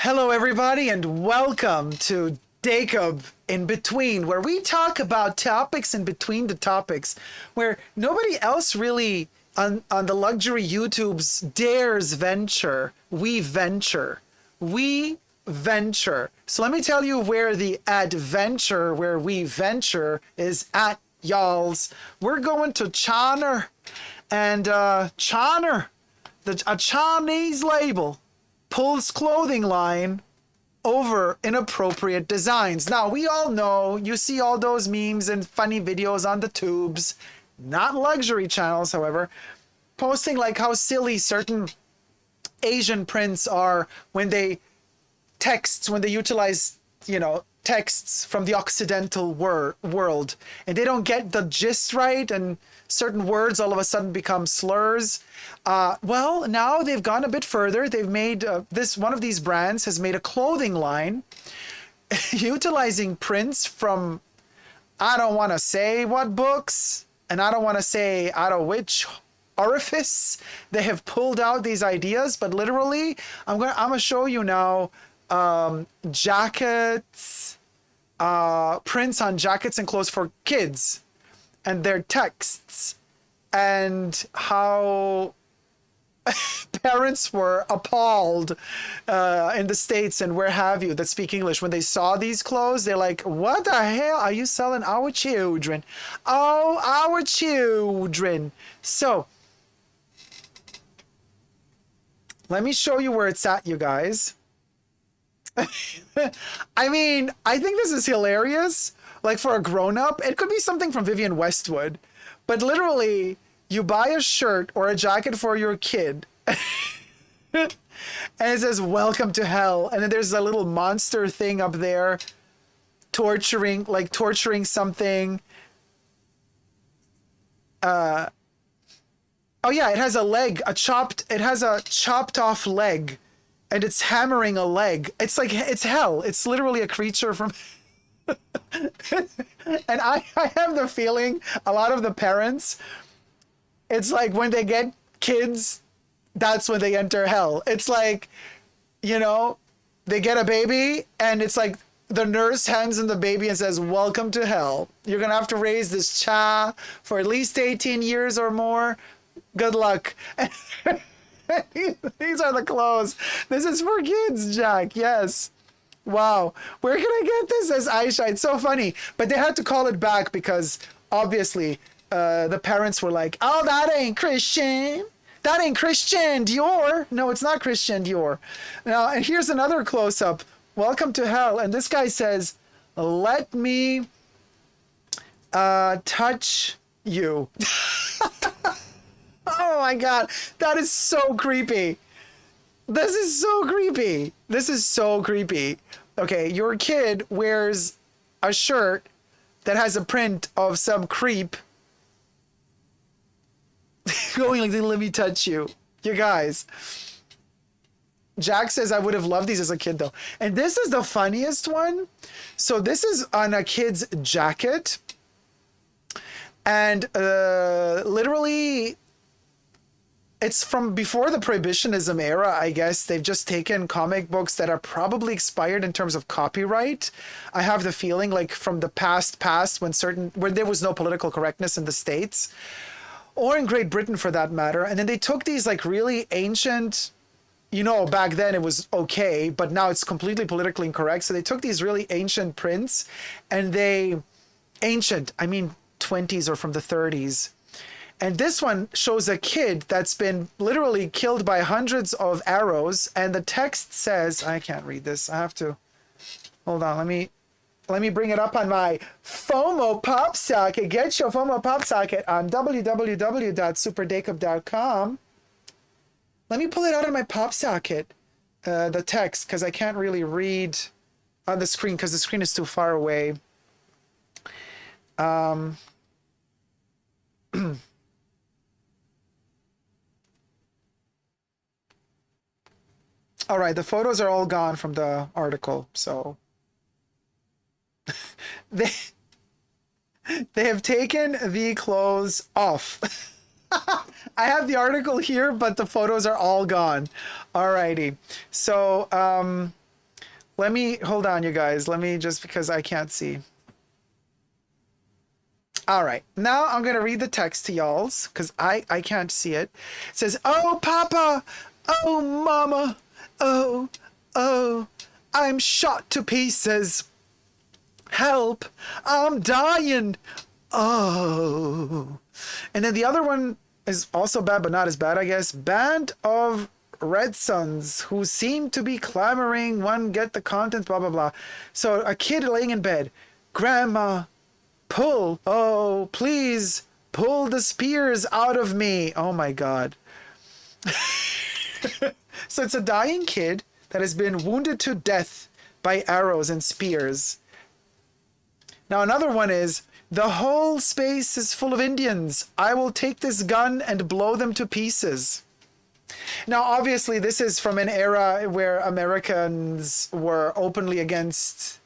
Hello, everybody, and welcome to dacob in between, where we talk about topics in between the topics, where nobody else really on the luxury YouTubes dares venture. We venture. We venture. So let me tell you where the adventure, where we venture, is at, y'alls. We're going to China, and China, a Chinese label, pulls clothing line over inappropriate designs. Now, we all know, you see all those memes and funny videos on the tubes, not luxury channels, however, posting like how silly certain Asian prints are when they utilize, texts from the Occidental world, and they don't get the gist right, and certain words all of a sudden become slurs. Well, now they've gone a bit further. They've made one of these brands has made a clothing line utilizing prints from, I don't want to say what books, and I don't want to say out of which orifice they have pulled out these ideas, but literally, I'm gonna show you now jackets, prints on jackets and clothes for kids, and their texts, and how parents were appalled in the States and where have you that speak English when they saw these clothes. They're like, what the hell are you selling our children? Oh, our children. So let me show you where it's at, you guys. I mean, I think this is hilarious. Like, for a grown-up, it could be something from Vivienne Westwood, but literally, you buy a shirt or a jacket for your kid, and it says, welcome to hell, and then there's a little monster thing up there, torturing something. Oh yeah, it has a leg, it has a chopped off leg, and it's hammering a leg. It's like, it's hell. It's literally a creature from... And I have the feeling a lot of the parents, it's like when they get kids, that's when they enter hell. It's like, they get a baby, and it's like the nurse hands in the baby and says, welcome to hell. You're going to have to raise this child for at least 18 years or more. Good luck. These are the clothes. This is for kids, Jack. Yes. Wow. Where can I get this? As Aisha. It's so funny. But they had to call it back because obviously the parents were like, oh, that ain't Christian. That ain't Christian Dior. No, it's not Christian Dior. Now, and here's another close-up. Welcome to hell. And this guy says, let me touch you. Oh my God. That is so creepy. This is so creepy. This is so creepy. Okay, your kid wears a shirt that has a print of some creep going like, let me touch you. You guys. Jack says, I would have loved these as a kid though. And this is the funniest one. So this is on a kid's jacket. And literally... it's from before the Prohibitionism era, I guess. They've just taken comic books that are probably expired in terms of copyright. I have the feeling, like, from the past when there was no political correctness in the States, or in Great Britain for that matter. And then they took these like really ancient, back then it was okay, but now it's completely politically incorrect. So they took these really ancient prints, and I mean 20s or from the 30s. And this one shows a kid that's been literally killed by hundreds of arrows. And the text says, I can't read this. I have to, hold on. Let me bring it up on my FOMO pop socket. Get your FOMO pop socket on www.superdacob.com. Let me pull it out on my pop socket, the text, because I can't really read on the screen because the screen is too far away. All right, the photos are all gone from the article, so they have taken the clothes off. I have the article here, but the photos are all gone. Alrighty. So, Let me, hold on, you guys. Let me just, because I can't see. All right. Now I'm going to read the text to y'all's because I can't see it. It says, "Oh, Papa. Oh, Mama. Oh, oh, I'm shot to pieces. Help. I'm dying. Oh." And then the other one is also bad, but not as bad, I guess. "Band of red sons who seem to be clamoring, one get the contents, blah, blah, blah." So a kid laying in bed. "Grandma, pull. Oh, please, pull the spears out of me." Oh my God. So it's a dying kid that has been wounded to death by arrows and spears. Now another one is, "The whole space is full of Indians. I will take this gun and blow them to pieces." Now, obviously, this is from an era where Americans were openly against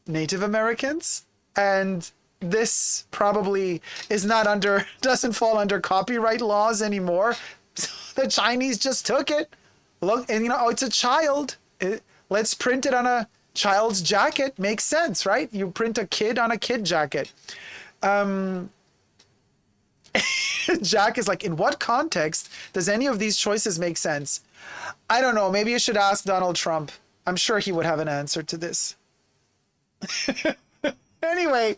Native Americans. And this probably is not under, doesn't fall under copyright laws anymore. The Chinese just took it. Look, and you know, oh, it's a child. Let's print it on a child's jacket. Makes sense, right? You print a kid on a kid jacket. Jack is like, in what context does any of these choices make sense? I don't know. Maybe you should ask Donald Trump. I'm sure he would have an answer to this. Anyway,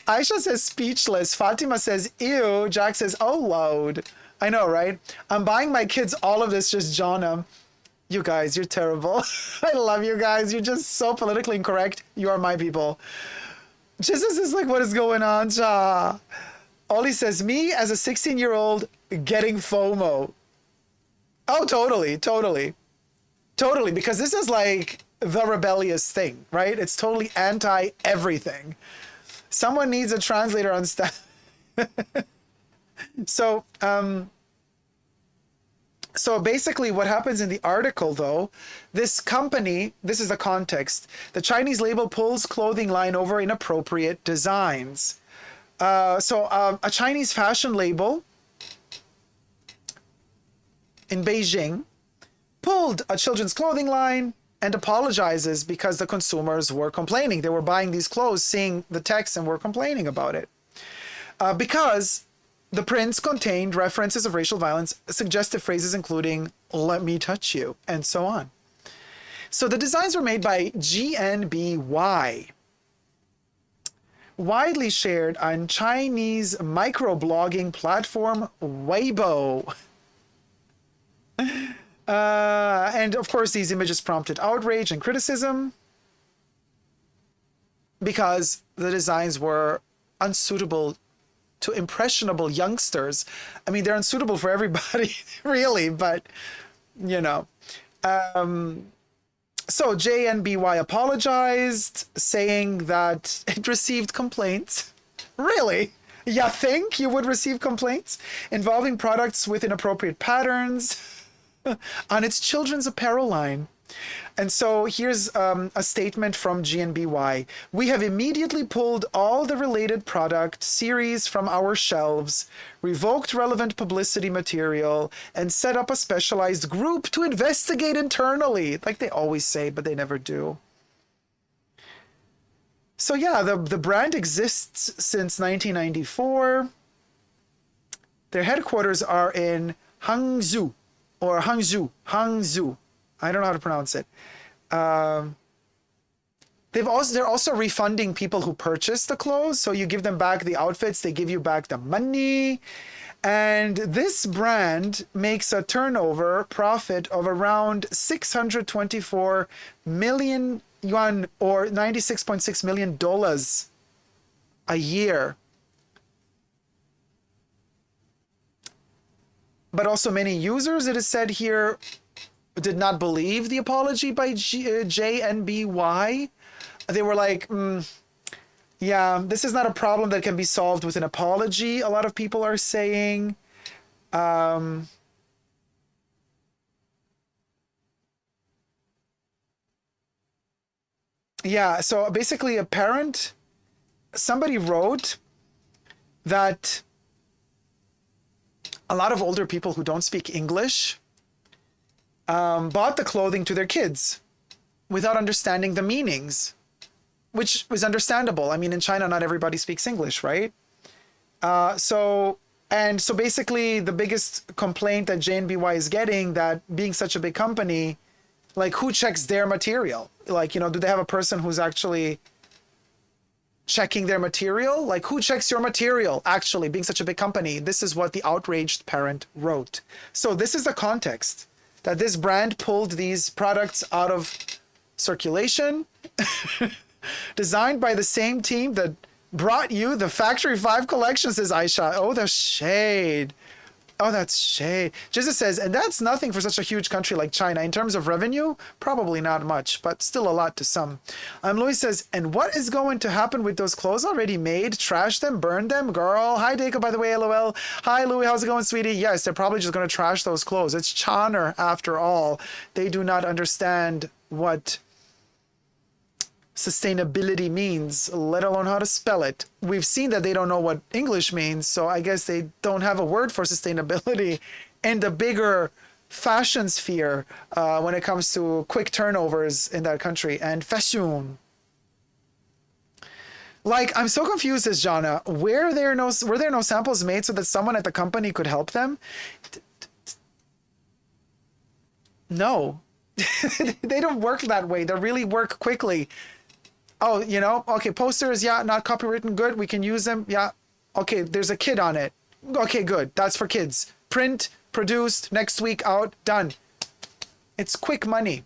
Aisha says speechless. Fatima says ew. Jack says oh loud. I know, right? "I'm buying my kids all of this, just Jonna." You guys, you're terrible. I love you guys. You're just so politically incorrect. You are my people. Jesus is like, what is going on, Ja? Ollie says, "Me as a 16-year-old getting FOMO." Oh, totally, totally. Totally, because this is like the rebellious thing, right? It's totally anti everything. Someone needs a translator on staff. So, so basically what happens in the article though, this company, this is the context, "The Chinese label pulls clothing line over inappropriate designs." A Chinese fashion label in Beijing pulled a children's clothing line and apologizes because the consumers were complaining. They were buying these clothes, seeing the text, and were complaining about it. Because the prints contained references of racial violence, suggestive phrases including "let me touch you," and so on. So the designs were made by JNBY, widely shared on Chinese microblogging platform Weibo. And of course, these images prompted outrage and criticism because the designs were unsuitable to impressionable youngsters. I mean, they're unsuitable for everybody, really, but, you know. So JNBY apologized, saying that it received complaints. Really? You think you would receive complaints involving products with inappropriate patterns on its children's apparel line? And so here's a statement from GNBY. "We have immediately pulled all the related product series from our shelves, revoked relevant publicity material, and set up a specialized group to investigate internally." Like they always say, but they never do. So yeah, the brand exists since 1994. Their headquarters are in Hangzhou, or Hangzhou. I don't know how to pronounce it. They're also refunding people who purchase the clothes. So you give them back the outfits, they give you back the money. And this brand makes a turnover profit of around 624 million yuan, or $96.6 million a year. But also many users, it is said here, did not believe the apology by JNBY. They were like, yeah, this is not a problem that can be solved with an apology, a lot of people are saying. Yeah, so basically somebody wrote that a lot of older people who don't speak English bought the clothing to their kids. without understanding the meanings, which was understandable. I mean, in China, not everybody speaks English, right? So basically the biggest complaint that JNBY is getting, that being such a big company, like, who checks their material? Like, you know, do they have a person who's actually checking their material? Like, who checks your material? Actually, being such a big company, this is what the outraged parent wrote. So this is the context that this brand pulled these products out of circulation, designed by the same team that brought you the Factory 5 collection, says Aisha. Oh, the shade. Oh, that's shade. Jesus says, and that's nothing for such a huge country like China. In terms of revenue, probably not much, but still a lot to some. Louis says, and what is going to happen with those clothes already made? Trash them? Burn them? Girl. Hi, Dacob, by the way, LOL. Hi, Louis. How's it going, sweetie? Yes, they're probably just going to trash those clothes. It's China, after all. They do not understand what sustainability means, let alone how to spell it. We've seen that they don't know what English means, so I guess they don't have a word for sustainability in the bigger fashion sphere when it comes to quick turnovers in that country and fashion. Like, I'm so confused, says Jana. Were there no samples made so that someone at the company could help them? No. They don't work that way. They really work quickly. Oh, you know, okay, posters, yeah, not copywritten, good, we can use them, yeah. Okay, there's a kid on it. Okay, good, that's for kids. Print, produced, next week out, done. It's quick money.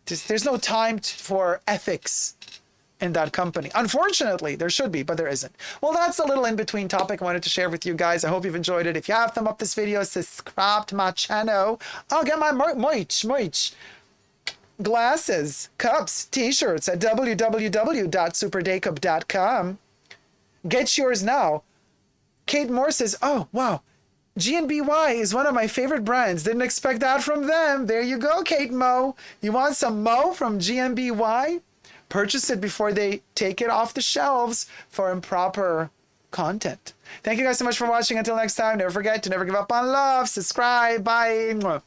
There's no time for ethics in that company. Unfortunately, there should be, but there isn't. Well, that's a little in-between topic I wanted to share with you guys. I hope you've enjoyed it. If you have, thumb up this video, subscribe to my channel. I'll get my merch. Glasses, cups, t-shirts at www.superdacob.com. Get yours now. Kate Moore says, oh, wow. JNBY is one of my favorite brands. Didn't expect that from them. There you go, Kate Mo. You want some Mo from JNBY? Purchase it before they take it off the shelves for improper content. Thank you guys so much for watching. Until next time, never forget to never give up on love. Subscribe. Bye.